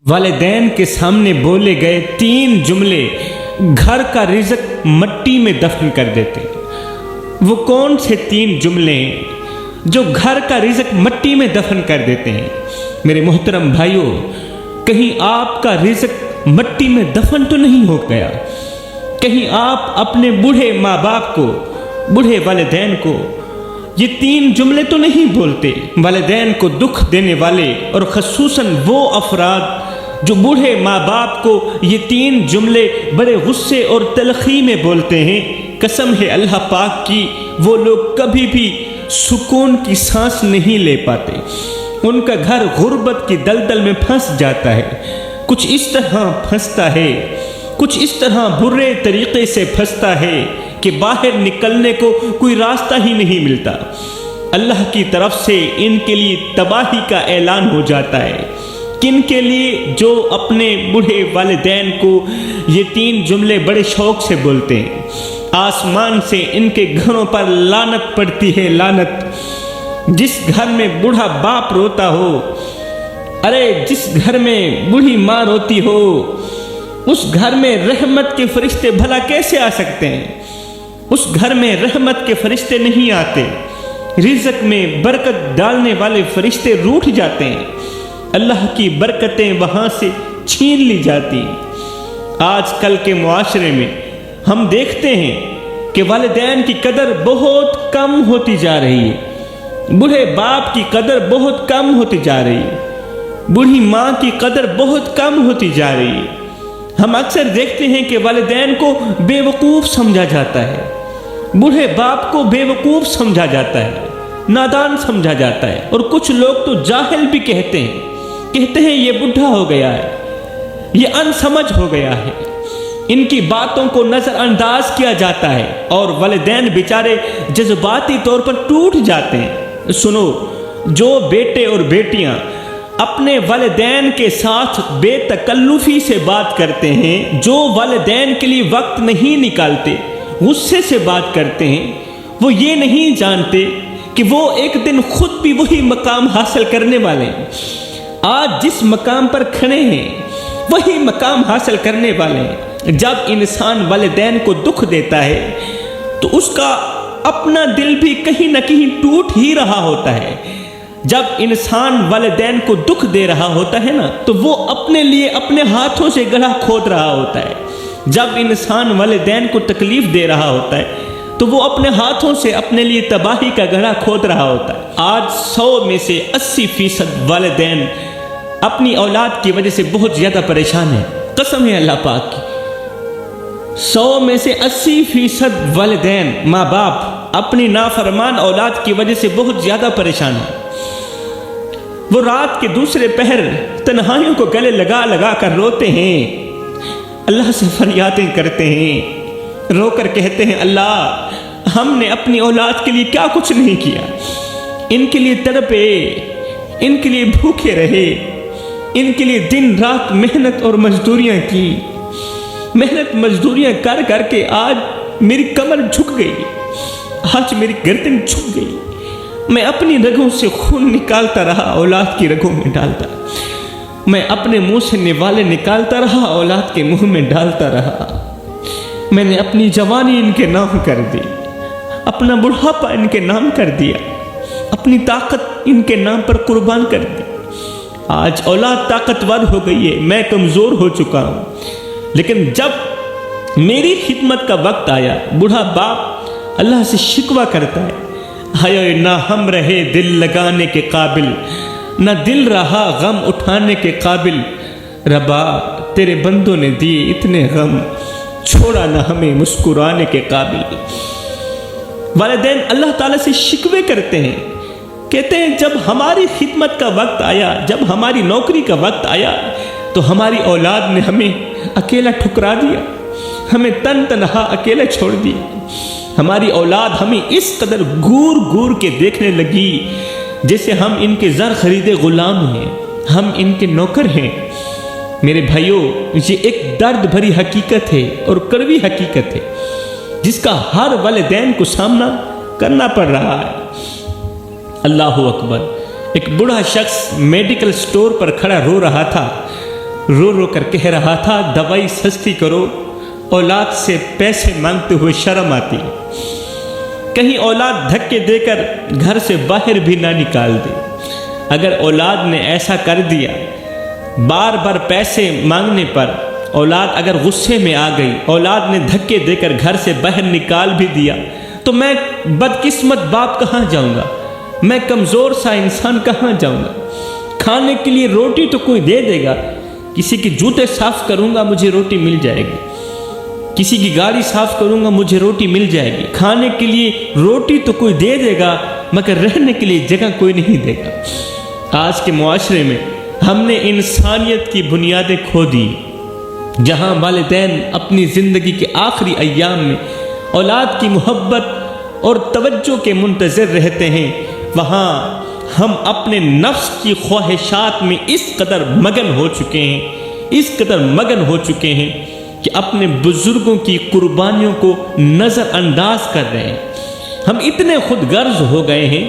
والدین کے سامنے بولے گئے 3 جملے گھر کا رزق مٹی میں دفن کر دیتے ہیں۔ وہ کون سے 3 جملے ہیں جو گھر کا رزق مٹی میں دفن کر دیتے ہیں؟ میرے محترم بھائیوں، کہیں آپ کا رزق مٹی میں دفن تو نہیں ہو گیا؟ کہیں آپ اپنے بوڑھے ماں باپ کو، بوڑھے والدین کو یہ 3 جملے تو نہیں بولتے؟ والدین کو دکھ دینے والے اور خصوصاً وہ افراد جو بوڑھے ماں باپ کو یہ 3 جملے بڑے غصے اور تلخی میں بولتے ہیں، قسم ہے اللہ پاک کی، وہ لوگ کبھی بھی سکون کی سانس نہیں لے پاتے۔ ان کا گھر غربت کی دلدل میں پھنس جاتا ہے، کچھ اس طرح پھنستا ہے، کچھ اس طرح برے طریقے سے پھنستا ہے کہ باہر نکلنے کو کوئی راستہ ہی نہیں ملتا۔ اللہ کی طرف سے ان کے لیے تباہی کا اعلان ہو جاتا ہے۔ کن کے لیے؟ جو اپنے بوڑھے والدین کو یہ 3 جملے بڑے شوق سے بولتے ہیں۔ آسمان سے ان کے گھروں پر لعنت پڑتی ہے، لعنت۔ جس گھر میں بوڑھا باپ روتا ہو، ارے جس گھر میں بوڑھی ماں روتی ہو، اس گھر میں رحمت کے فرشتے بھلا کیسے آ سکتے ہیں؟ اس گھر میں رحمت کے فرشتے نہیں آتے، رزق میں برکت ڈالنے والے فرشتے روٹھ جاتے ہیں، اللہ کی برکتیں وہاں سے چھین لی جاتی ہیں۔ آج کل کے معاشرے میں ہم دیکھتے ہیں کہ والدین کی قدر بہت کم ہوتی جا رہی ہے، بوڑھے باپ کی قدر بہت کم ہوتی جا رہی ہے، بوڑھی ماں کی قدر بہت کم ہوتی جا رہی ہے۔ ہم اکثر دیکھتے ہیں کہ والدین کو بے وقوف سمجھا جاتا ہے، بوڑھے باپ کو بے وقوف سمجھا جاتا ہے، نادان سمجھا جاتا ہے، اور کچھ لوگ تو جاہل بھی کہتے ہیں یہ بڈھا ہو گیا ہے، یہ ان سمجھ ہو گیا ہے۔ ان کی باتوں کو نظر انداز کیا جاتا ہے اور والدین بیچارے جذباتی طور پر ٹوٹ جاتے ہیں۔ سنو، جو بیٹے اور بیٹیاں اپنے والدین کے ساتھ بے تکلفی سے بات کرتے ہیں، جو والدین کے لیے وقت نہیں نکالتے، غصے سے بات کرتے ہیں، وہ یہ نہیں جانتے کہ وہ ایک دن خود بھی وہی مقام حاصل کرنے والے ہیں۔ آج جس مقام پر کھڑے ہیں وہی مقام حاصل کرنے والے ہیں۔ جب انسان والدین کو دکھ دیتا ہے تو اس کا اپنا دل بھی کہیں نہ کہیں ٹوٹ ہی رہا ہوتا ہے۔ جب انسان والدین کو دکھ دے رہا ہوتا ہے نا، تو وہ اپنے لیے اپنے ہاتھوں سے گڑھا کھود رہا ہوتا ہے۔ جب انسان والدین کو تکلیف دے رہا ہوتا ہے تو وہ اپنے ہاتھوں سے اپنے لیے تباہی کا گڑھا کھود رہا ہوتا ہے۔ آج 100 میں سے 80% والدین اپنی اولاد کی وجہ سے بہت زیادہ پریشان ہیں، قسم ہے اللہ پاک کی۔ 100 میں سے 80% والدین، ماں باپ اپنی نافرمان اولاد کی وجہ سے بہت زیادہ پریشان ہیں۔ وہ رات کے دوسرے پہر تنہائیوں کو گلے لگا لگا کر روتے ہیں، اللہ سے فریادیں کرتے ہیں، رو کر کہتے ہیں اللہ ہم نے اپنی اولاد کے لیے کیا کچھ نہیں کیا، ان کے لیے تڑپے، ان کے لیے بھوکے رہے، ان کے لیے دن رات محنت اور مزدوریاں کی، محنت مزدوریاں کر کر کے آج میری کمر جھک گئی، آج میری گردن جھک گئی، میں اپنی رگوں سے خون نکالتا رہا، اولاد کی رگوں میں ڈالتا، میں اپنے منہ سے نوالے نکالتا رہا، اولاد کے منہ میں ڈالتا رہا، میں نے اپنی جوانی ان کے نام کر دی، اپنا بڑھاپا ان کے نام کر دیا، اپنی طاقت ان کے نام پر قربان کر دی۔ آج اولاد طاقتور ہو گئی ہے، میں کمزور ہو چکا ہوں، لیکن جب میری خدمت کا وقت آیا، بوڑھا باپ اللہ سے شکوہ کرتا ہے، ہائے نہ ہم رہے دل لگانے کے قابل، نہ دل رہا غم اٹھانے کے قابل، ربا تیرے بندوں نے دیے اتنے غم، چھوڑا نہ ہمیں مسکرانے کے قابل۔ والدین اللہ تعالیٰ سے شکوے کرتے ہیں، کہتے ہیں جب ہماری خدمت کا وقت آیا، جب ہماری نوکری کا وقت آیا تو ہماری اولاد نے ہمیں اکیلا ٹھکرا دیا، ہمیں تن تنہا اکیلا چھوڑ دیا، ہماری اولاد ہمیں اس قدر گور گور کے دیکھنے لگی جیسے ہم ان کے زر خریدے غلام ہیں، ہم ان کے نوکر ہیں۔ میرے بھائیوں، یہ ایک درد بھری حقیقت ہے اور کڑوی حقیقت ہے جس کا ہر والدین کو سامنا کرنا پڑ رہا ہے۔ اللہ اکبر۔ ایک بوڑھا شخص میڈیکل سٹور پر کھڑا رو رہا تھا، رو رو کر کہہ رہا تھا دوائی سستی کرو، اولاد سے پیسے مانگتے ہوئے شرم آتی ہے، کہیں اولاد دھکے دے کر گھر سے باہر بھی نہ نکال دے۔ اگر اولاد نے ایسا کر دیا، بار بار پیسے مانگنے پر اولاد اگر غصے میں آ گئی، اولاد نے دھکے دے کر گھر سے باہر نکال بھی دیا، تو میں بدقسمت باپ کہاں جاؤں گا؟ میں کمزور سا انسان کہاں جاؤں گا؟ کھانے کے لیے روٹی تو کوئی دے دے گا، کسی کے جوتے صاف کروں گا مجھے روٹی مل جائے گی، کسی کی گاڑی صاف کروں گا مجھے روٹی مل جائے گی، کھانے کے لیے روٹی تو کوئی دے دے گا مگر رہنے کے لیے جگہ کوئی نہیں دے گا۔ آج کے معاشرے میں ہم نے انسانیت کی بنیادیں کھو دی۔ جہاں والدین اپنی زندگی کے آخری ایام میں اولاد کی محبت اور توجہ کے منتظر رہتے ہیں، وہاں ہم اپنے نفس کی خواہشات میں اس قدر مگن ہو چکے ہیں کہ اپنے بزرگوں کی قربانیوں کو نظر انداز کر رہے ہیں۔ ہم اتنے خود غرض ہو گئے ہیں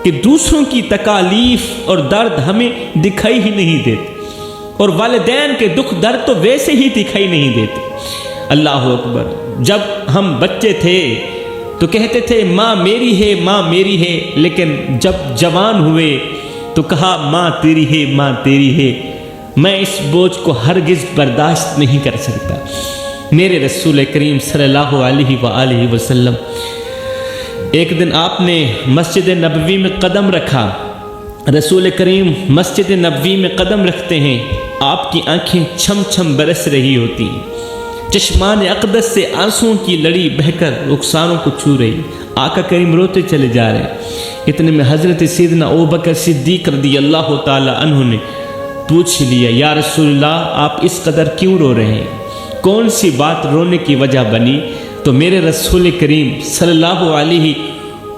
کہ دوسروں کی تکالیف اور درد ہمیں دکھائی ہی نہیں دیتے، اور والدین کے دکھ درد تو ویسے ہی دکھائی نہیں دیتے۔ اللہ اکبر! جب ہم بچے تھے تو کہتے تھے ماں میری ہے، ماں میری ہے، لیکن جب جوان ہوئے تو کہا ماں تیری ہے، ماں تیری ہے۔ میں اس بوجھ کو ہرگز برداشت نہیں کر سکتا۔ میرے رسول کریم صلی اللہ علیہ وآلہ وسلم، ایک دن آپ نے مسجد نبوی میں قدم رکھا۔ رسول کریم مسجد نبوی میں قدم رکھتے ہیں، آپ کی آنکھیں چھم چھم برس رہی ہوتی ہیں، چشمان اقدس سے آنسوؤں کی لڑی بہہ کر رخساروں کو چھو رہی، آقا کریم روتے چلے جا رہے ہیں۔ اتنے میں حضرت سیدنا ابوبکر صدیق رضی اللہ تعالی عنہ نے پوچھ لیا، یا رسول اللہ آپ اس قدر کیوں رو رہے ہیں؟ کون سی بات رونے کی وجہ بنی؟ تو میرے رسول کریم صلی اللہ علیہ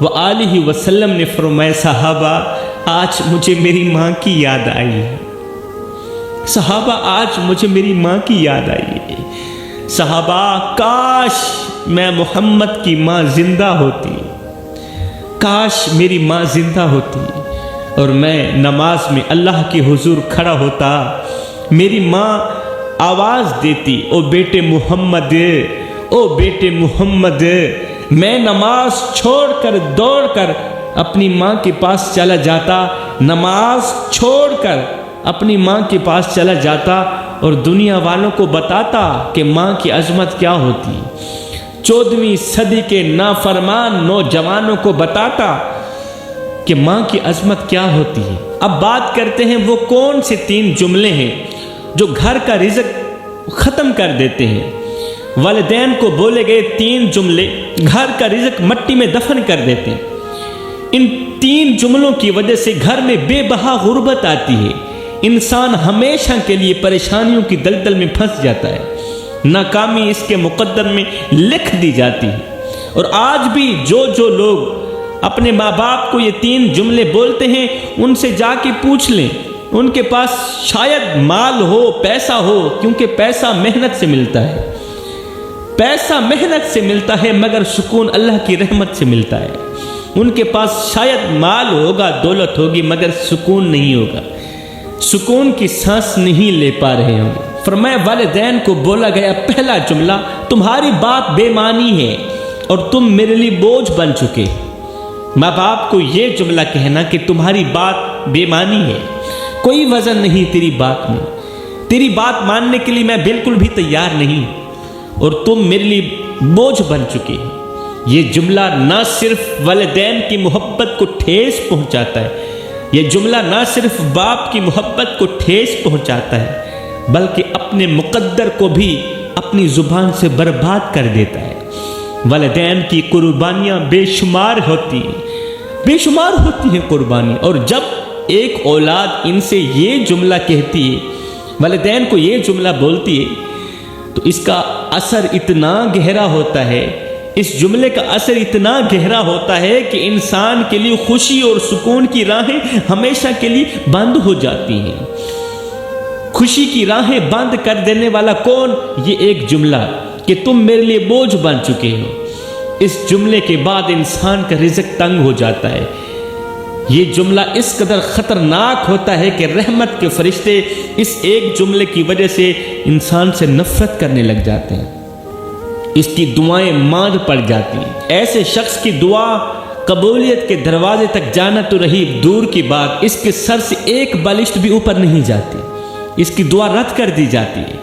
وآلہ وسلم نے فرمایا، صحابہ آج مجھے میری ماں کی یاد آئی ہے، صحابہ آج مجھے میری ماں کی یاد آئی ہے، صحابہ کاش میں محمد کی ماں زندہ ہوتی، کاش میری ماں زندہ ہوتی اور میں نماز میں اللہ کے حضور کھڑا ہوتا، میری ماں آواز دیتی، او بیٹے محمد، او بیٹے محمد۔ میں نماز چھوڑ کر دوڑ کر اپنی ماں کے پاس چلا جاتا، نماز چھوڑ کر اپنی ماں کے پاس چلا جاتا اور دنیا والوں کو بتاتا کہ ماں کی عظمت کیا ہوتی ہے۔ 14ویں صدی کے نافرمان نوجوانوں کو بتاتا کہ ماں کی عظمت کیا ہوتی ہے۔ اب بات کرتے ہیں وہ کون سے 3 جملے ہیں جو گھر کا رزق ختم کر دیتے ہیں۔ والدین کو بولے گئے 3 جملے گھر کا رزق مٹی میں دفن کر دیتے ہیں۔ ان 3 جملوں کی وجہ سے گھر میں بے بہا غربت آتی ہے، انسان ہمیشہ کے لیے پریشانیوں کی دلدل میں پھنس جاتا ہے، ناکامی اس کے مقدر میں لکھ دی جاتی ہے۔ اور آج بھی جو لوگ اپنے ماں باپ کو یہ 3 جملے بولتے ہیں، ان سے جا کے پوچھ لیں، ان کے پاس شاید مال ہو، پیسہ ہو، کیونکہ پیسہ محنت سے ملتا ہے، پیسہ محنت سے ملتا ہے، مگر سکون اللہ کی رحمت سے ملتا ہے۔ ان کے پاس شاید مال ہوگا، دولت ہوگی، مگر سکون نہیں ہوگا، سکون کی سانس نہیں لے پا رہے ہوں گے۔ فرمایا والدین کو بولا گیا پہلا جملہ، تمہاری بات بے معنی ہے اور تم میرے لیے بوجھ بن چکے۔ ماں باپ کو یہ جملہ کہنا کہ تمہاری بات بے معنی ہے، کوئی وزن نہیں تیری بات میں، تیری بات ماننے کے لیے میں بالکل بھی تیار نہیں اور تم میرے لیے بوجھ بن چکے۔ یہ جملہ نہ صرف والدین کی محبت کو ٹھیس پہنچاتا ہے، یہ جملہ نہ صرف باپ کی محبت کو ٹھیس پہنچاتا ہے، بلکہ اپنے مقدر کو بھی اپنی زبان سے برباد کر دیتا ہے۔ والدین کی قربانیاں بے شمار ہوتی ہیں قربانی، اور جب ایک اولاد ان سے یہ جملہ کہتی ہے، والدین کو یہ جملہ بولتی ہے، تو اس کا اثر اتنا گہرا ہوتا ہے، اس جملے کا اثر اتنا گہرا ہوتا ہے کہ انسان کے لیے خوشی اور سکون کی راہیں ہمیشہ کے لیے بند ہو جاتی ہیں۔ خوشی کی راہیں بند کر دینے والا کون؟ یہ ایک جملہ کہ تم میرے لیے بوجھ بن چکے ہو۔ اس جملے کے بعد انسان کا رزق تنگ ہو جاتا ہے، یہ جملہ اس قدر خطرناک ہوتا ہے کہ رحمت کے فرشتے اس ایک جملے کی وجہ سے انسان سے نفرت کرنے لگ جاتے ہیں، اس کی دعائیں ماند پڑ جاتی ہیں۔ ایسے شخص کی دعا قبولیت کے دروازے تک جانا تو رہی دور کی بات، اس کے سر سے ایک بالشت بھی اوپر نہیں جاتی، اس کی دعا رد کر دی جاتی ہے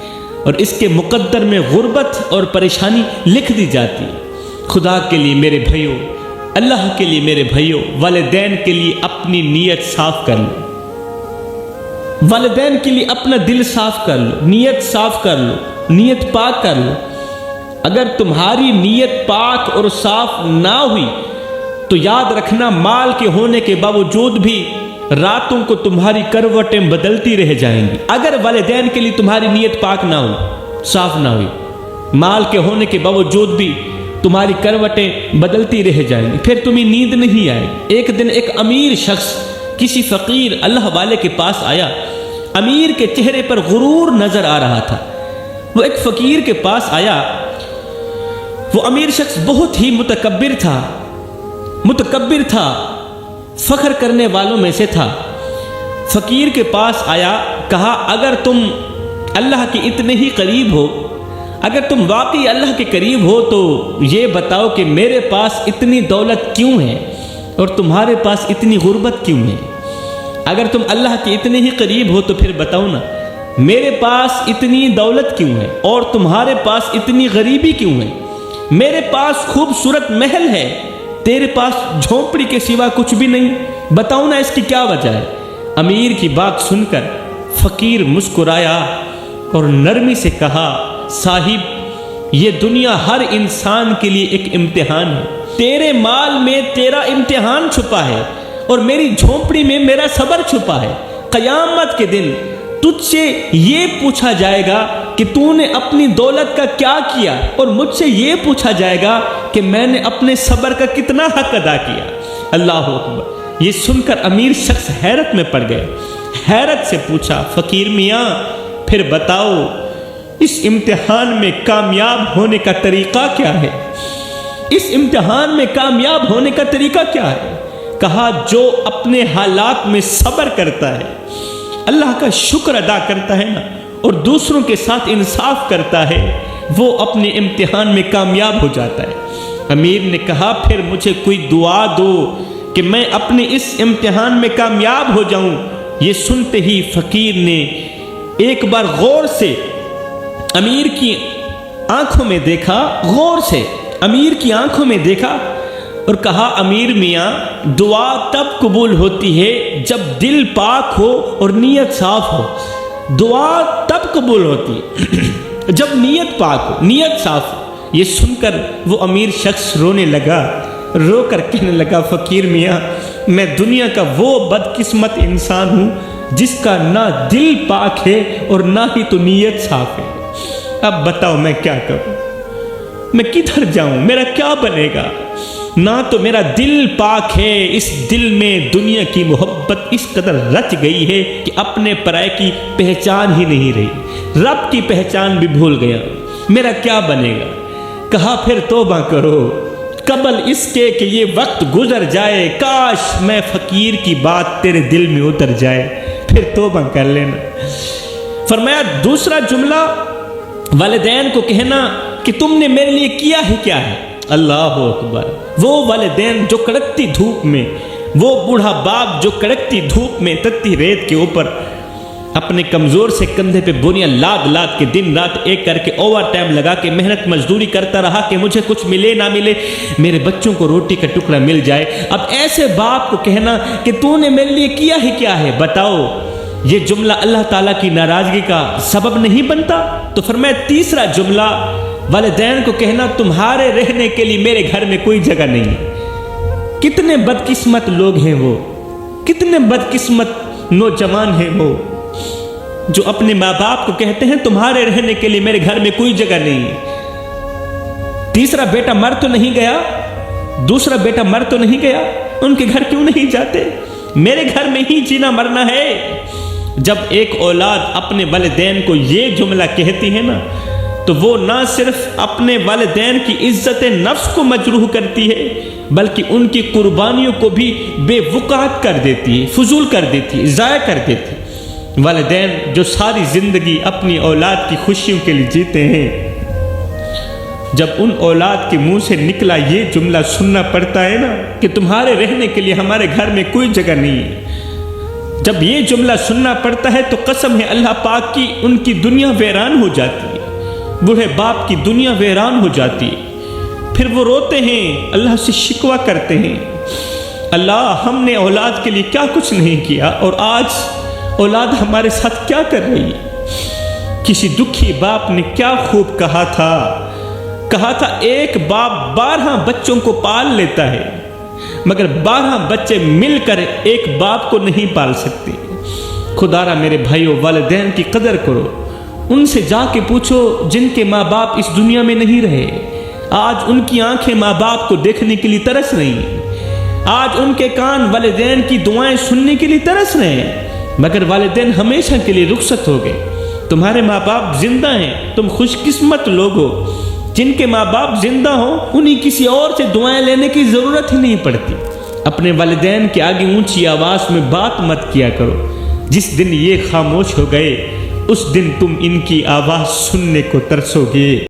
اور اس کے مقدر میں غربت اور پریشانی لکھ دی جاتی ہے۔ خدا کے لیے میرے بھائیوں، اللہ کے لیے میرے بھائیوں، والدین کے لیے اپنی نیت صاف کر لو، والدین کے لیے اپنا دل صاف کر لو، نیت صاف کر لو، نیت پاک کر لو۔ اگر تمہاری نیت پاک اور صاف نہ ہوئی تو یاد رکھنا مال کے ہونے کے باوجود بھی راتوں کو تمہاری کروٹیں بدلتی رہ جائیں گی۔ اگر والدین کے لیے تمہاری نیت پاک نہ ہوئی، صاف نہ ہوئی، مال کے ہونے کے باوجود بھی تمہاری کروٹیں بدلتی رہ جائیں گی، پھر تمہیں نیند نہیں آئے گی۔ ایک دن ایک امیر شخص کسی فقیر اللہ والے کے پاس آیا، امیر کے چہرے پر غرور نظر آ رہا تھا۔ وہ ایک فقیر کے پاس آیا، وہ امیر شخص بہت ہی متکبر تھا، فخر کرنے والوں میں سے تھا۔ فقیر کے پاس آیا، کہا اگر تم اللہ کے اتنے ہی قریب ہو، اگر تم واقعی اللہ کے قریب ہو تو یہ بتاؤ کہ میرے پاس اتنی دولت کیوں ہے اور تمہارے پاس اتنی غربت کیوں ہے؟ اگر تم اللہ کے اتنے ہی قریب ہو تو پھر بتاؤ نا، میرے پاس اتنی دولت کیوں ہے اور تمہارے پاس اتنی غریبی کیوں ہے؟ میرے پاس خوبصورت محل ہے، تیرے پاس جھونپڑی کے سوا کچھ بھی نہیں، بتاؤ نا اس کی کیا وجہ ہے؟ امیر کی بات سن کر فقیر مسکرایا اور نرمی سے کہا، صاحب یہ دنیا ہر انسان کے لیے ایک امتحان ہے، تیرے مال میں تیرا امتحان چھپا ہے اور میری جھونپڑی میں میرا صبر چھپا ہے۔ قیامت کے دن تجھ سے یہ پوچھا جائے گا کہ تو نے اپنی دولت کا کیا کیا، اور مجھ سے یہ پوچھا جائے گا کہ میں نے اپنے صبر کا کتنا حق ادا کیا۔ اللہ اکبر۔ یہ سن کر امیر شخص حیرت میں پڑ گئے، حیرت سے پوچھا، فقیر میاں پھر بتاؤ اس امتحان میں کامیاب ہونے کا طریقہ کیا ہے؟ اس امتحان میں کامیاب ہونے کا طریقہ کیا ہے؟ کہا جو اپنے حالات میں صبر کرتا ہے، اللہ کا شکر ادا کرتا ہے نا، اور دوسروں کے ساتھ انصاف کرتا ہے، وہ اپنے امتحان میں کامیاب ہو جاتا ہے۔ امیر نے کہا پھر مجھے کوئی دعا دو کہ میں اپنے اس امتحان میں کامیاب ہو جاؤں۔ یہ سنتے ہی فقیر نے ایک بار غور سے امیر کی آنکھوں میں دیکھا، غور سے امیر کی آنکھوں میں دیکھا اور کہا، امیر میاں دعا تب قبول ہوتی ہے جب دل پاک ہو اور نیت صاف ہو۔ دعا تب قبول ہوتی ہے جب نیت پاک ہو، نیت صاف ہو۔ یہ سن کر وہ امیر شخص رونے لگا، رو کر کہنے لگا، فقیر میاں میں دنیا کا وہ بدقسمت انسان ہوں جس کا نہ دل پاک ہے اور نہ ہی تو نیت صاف ہے۔ اب بتاؤ میں کیا کروں، میں کدھر جاؤں، میرا کیا بنے گا؟ نہ تو میرا دل پاک ہے، اس دل میں دنیا کی محبت اس قدر رچ گئی ہے کہ اپنے پرائے کی پہچان ہی نہیں رہی، رب کی پہچان بھی بھول گیا، میرا کیا بنے گا؟ کہا پھر توبہ کرو قبل اس کے کہ یہ وقت گزر جائے، کاش میں فقیر کی بات تیرے دل میں اتر جائے، پھر توبہ کر لینا۔ فرمایا دوسرا جملہ والدین کو کہنا کہ تم نے میرے لیے کیا ہی کیا ہے۔ اللہ اکبر۔ وہ والدین جو کڑکتی دھوپ میں، وہ بوڑھا باپ جو کڑکتی دھوپ میں تتی ریت کے اوپر اپنے کمزور سے کندھے پہ بوریاں لاد لاد کے دن رات ایک کر کے اوور ٹائم لگا کے محنت مزدوری کرتا رہا کہ مجھے کچھ ملے نہ ملے، میرے بچوں کو روٹی کا ٹکڑا مل جائے۔ اب ایسے باپ کو کہنا کہ تو نے میرے لیے کیا ہی کیا ہے، بتاؤ یہ جملہ اللہ تعالیٰ کی ناراضگی کا سبب نہیں بنتا؟ تو فرمایا تیسرا جملہ والدین کو کہنا، تمہارے رہنے کے لیے میرے گھر میں کوئی جگہ نہیں ہے۔ کتنے بدقسمت لوگ ہیں وہ، کتنے بدقسمت نوجوان ہیں وہ جو اپنے ماں باپ کو کہتے ہیں تمہارے رہنے کے لیے میرے گھر میں کوئی جگہ نہیں ہے۔ تیسرا بیٹا مر تو نہیں گیا، دوسرا بیٹا مر تو نہیں گیا، ان کے گھر کیوں نہیں جاتے؟ میرے گھر میں ہی جینا مرنا ہے۔ جب ایک اولاد اپنے والدین کو یہ جملہ کہتی ہے نا تو وہ نہ صرف اپنے والدین کی عزت نفس کو مجروح کرتی ہے بلکہ ان کی قربانیوں کو بھی بے وقعت کر دیتی ہے، فضول کر دیتی ہے، ضائع کر دیتی ہے۔ والدین جو ساری زندگی اپنی اولاد کی خوشیوں کے لیے جیتے ہیں، جب ان اولاد کے منہ سے نکلا یہ جملہ سننا پڑتا ہے نا کہ تمہارے رہنے کے لیے ہمارے گھر میں کوئی جگہ نہیں ہے، جب یہ جملہ سننا پڑتا ہے تو قسم ہے اللہ پاک کی، ان کی دنیا ویران ہو جاتی ہے، بوڑھے باپ کی دنیا ویران ہو جاتی ہے۔ پھر وہ روتے ہیں، اللہ سے شکوہ کرتے ہیں، اللہ ہم نے اولاد کے لیے کیا کچھ نہیں کیا اور آج اولاد ہمارے ساتھ کیا کر رہی ہے۔ کسی دکھی باپ نے کیا خوب کہا تھا ایک باپ 12 بچوں کو پال لیتا ہے مگر 12 بچے مل کر ایک باپ کو نہیں پال سکتے۔ خدا را میرے بھائیو، والدین کی قدر کرو، ان سے جا کے پوچھو جن کے ماں باپ اس دنیا میں نہیں رہے، آج ان کی آنکھیں ماں باپ کو دیکھنے کے لیے ترس رہی ہیں، آج ان کے کان والدین کی دعائیں سننے کے لیے ترس رہے ہیں، مگر والدین ہمیشہ کے لیے رخصت ہو گئے۔ تمہارے ماں باپ زندہ ہیں، تم خوش قسمت لوگ ہو۔ جن کے ماں باپ زندہ ہوں انہیں کسی اور سے دعائیں لینے کی ضرورت ہی نہیں پڑتی۔ اپنے والدین کے آگے اونچی آواز میں بات مت کیا کرو، جس دن یہ خاموش ہو گئے اس دن تم ان کی آواز سننے کو ترسو گے۔